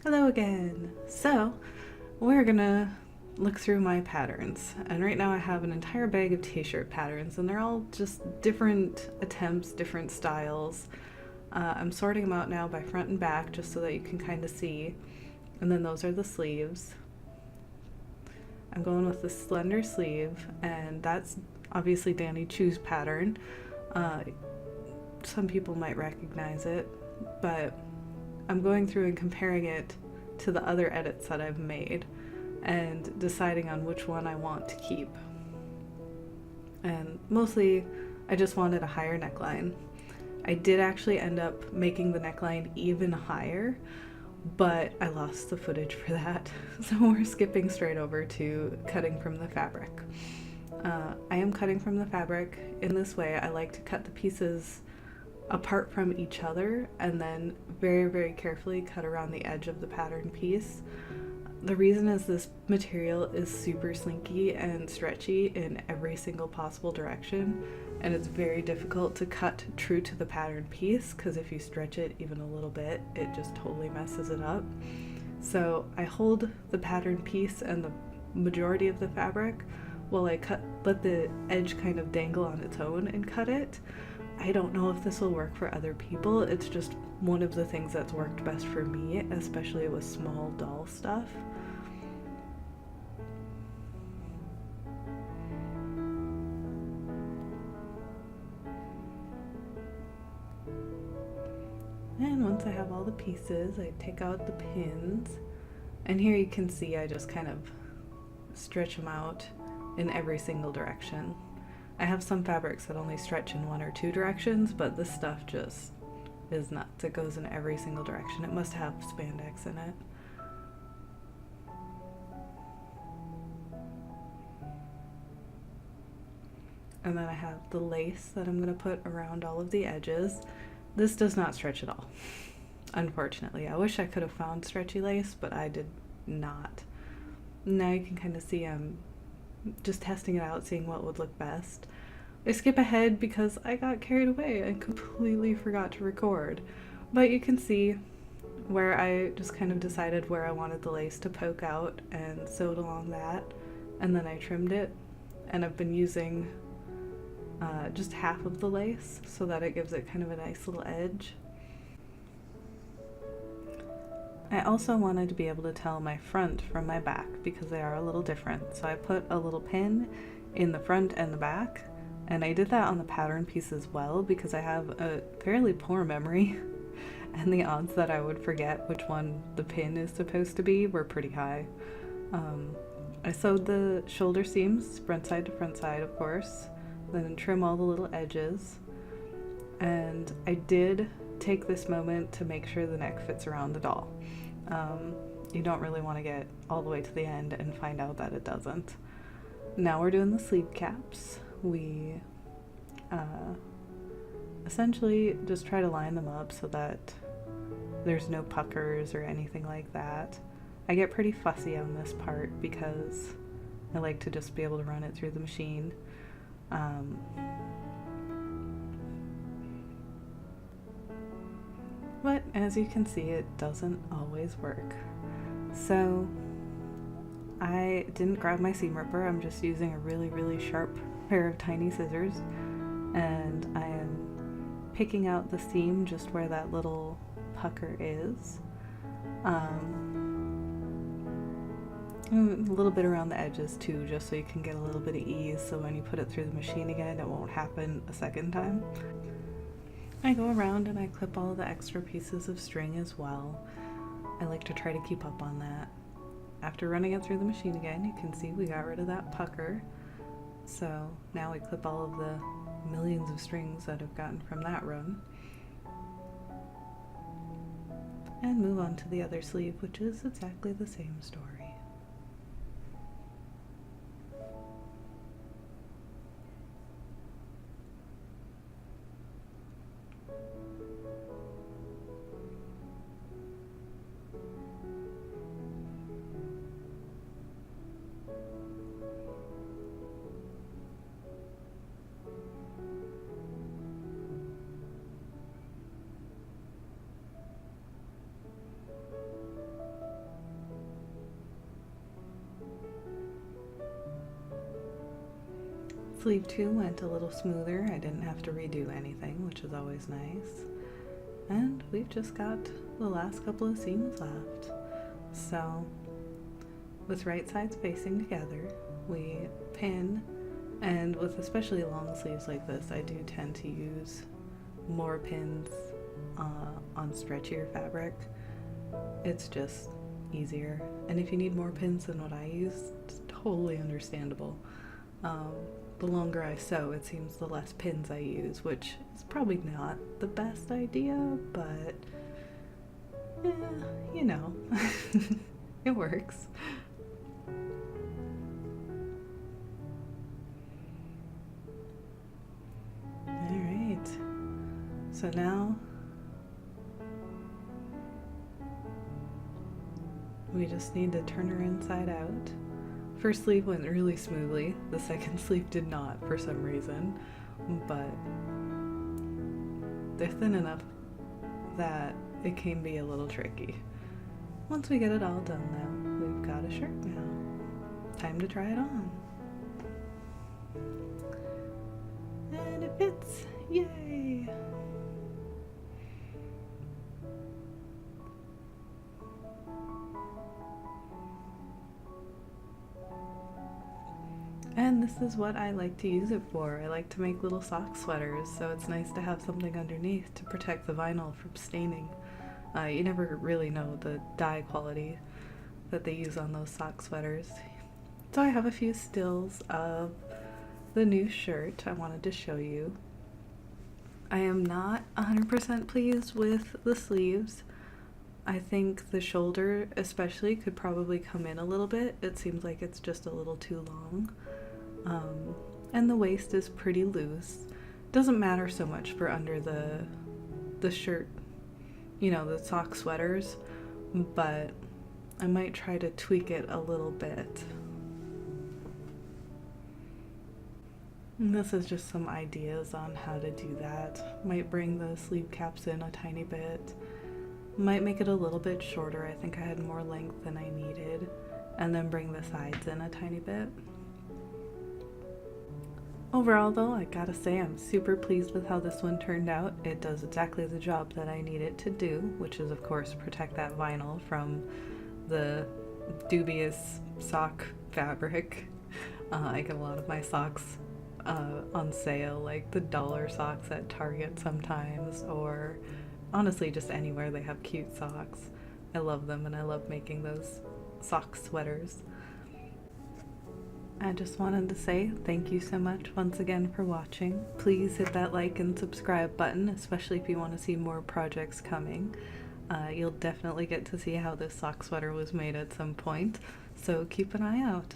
Hello again. So, we're gonna look through my patterns. And right now I have an entire bag of t-shirt patterns and they're all just different attempts, different styles. I'm sorting them out now by front and back just so that you can kind of see. And then those are the sleeves. I'm going with the slender sleeve, and that's obviously Danny Chu's pattern. Some people might recognize it, but I'm going through and comparing it to the other edits that I've made and deciding on which one I want to keep. And mostly I just wanted a higher neckline. I did actually end up making the neckline even higher, but I lost the footage for that, so we're skipping straight over to cutting from the fabric. I am cutting from the fabric in this way. I like to cut the pieces apart from each other and then very carefully cut around the edge of the pattern piece. The reason is this material is super slinky and stretchy in every single possible direction, and it's very difficult to cut true to the pattern piece because if you stretch it even a little bit, it just totally messes it up. So I hold the pattern piece and the majority of the fabric while I let the edge kind of dangle on its own and cut it. I don't know if this will work for other people. It's just one of the things that's worked best for me, especially with small doll stuff. And once I have all the pieces, I take out the pins. And here you can see I just kind of stretch them out in every single direction. I have some fabrics that only stretch in one or two directions, but this stuff just is nuts. It goes in every single direction. It must have spandex in it. And then I have the lace that I'm going to put around all of the edges. This does not stretch at all, unfortunately. I wish I could have found stretchy lace, but I did not. Now you can kind of see I'm just testing it out, seeing what would look best. I skip ahead because I got carried away and completely forgot to record. But you can see where I just kind of decided where I wanted the lace to poke out and sewed along that. And then I trimmed it. And I've been using just half of the lace so that it gives it kind of a nice little edge. I also wanted to be able to tell my front from my back because they are a little different. So I put a little pin in the front and the back, and I did that on the pattern piece as well because I have a fairly poor memory and the odds that I would forget which one the pin is supposed to be were pretty high. I sewed the shoulder seams front side to front side, of course, then trim all the little edges, and I did take this moment to make sure the neck fits around the doll. You don't really want to get all the way to the end and find out that it doesn't. Now we're doing the sleeve caps. We essentially just try to line them up so that there's no puckers or anything like that. I get pretty fussy on this part because I like to just be able to run it through the machine. But as you can see, it doesn't always work. So I didn't grab my seam ripper. I'm just using a really sharp pair of tiny scissors, and I am picking out the seam just where that little pucker is. A little bit around the edges too, just so you can get a little bit of ease so when you put it through the machine again it won't happen a second time. I go around and I clip all of the extra pieces of string as well. I like to try to keep up on that. After running it through the machine again, you can see we got rid of that pucker. So now we clip all of the millions of strings that I've gotten from that run. And move on to the other sleeve, which is exactly the same story. sleeve 2 went a little smoother. I didn't have to redo anything, which is always nice. And we've just got the last couple of seams left. So with right sides facing together, we pin, and with especially long sleeves like this, I do tend to use more pins on stretchier fabric. It's just easier, and if you need more pins than what I use, it's totally understandable. The longer I sew, it seems the less pins I use, which is probably not the best idea, but yeah, you know, it works. Alright, so now we just need to turn her inside out. First sleeve went really smoothly, the second sleeve did not for some reason, but they're thin enough that it can be a little tricky. Once we get it all done though, we've got a shirt now. Time to try it on. And it fits! Yay! And this is what I like to use it for. I like to make little sock sweaters, so it's nice to have something underneath to protect the vinyl from staining. You never really know the dye quality that they use on those sock sweaters. So I have a few stills of the new shirt I wanted to show you. I am not 100% pleased with the sleeves. I think the shoulder especially could probably come in a little bit. It seems like it's just a little too long. And the waist is pretty loose. Doesn't matter so much for under the shirt, you know, the sock sweaters, but I might try to tweak it a little bit. And this is just some ideas on how to do that. Might bring the sleeve caps in a tiny bit. Might make it a little bit shorter. I think I had more length than I needed. And then bring the sides in a tiny bit. Overall though, I gotta say I'm super pleased with how this one turned out. It does exactly the job that I need it to do, which is of course protect that vinyl from the dubious sock fabric. I get a lot of my socks on sale, like the dollar socks at Target sometimes, or honestly just anywhere they have cute socks. I love them, and I love making those sock sweaters. I just wanted to say thank you so much once again for watching. Please hit that like and subscribe button, especially if you want to see more projects coming. You'll definitely get to see how this sock sweater was made at some point, so keep an eye out.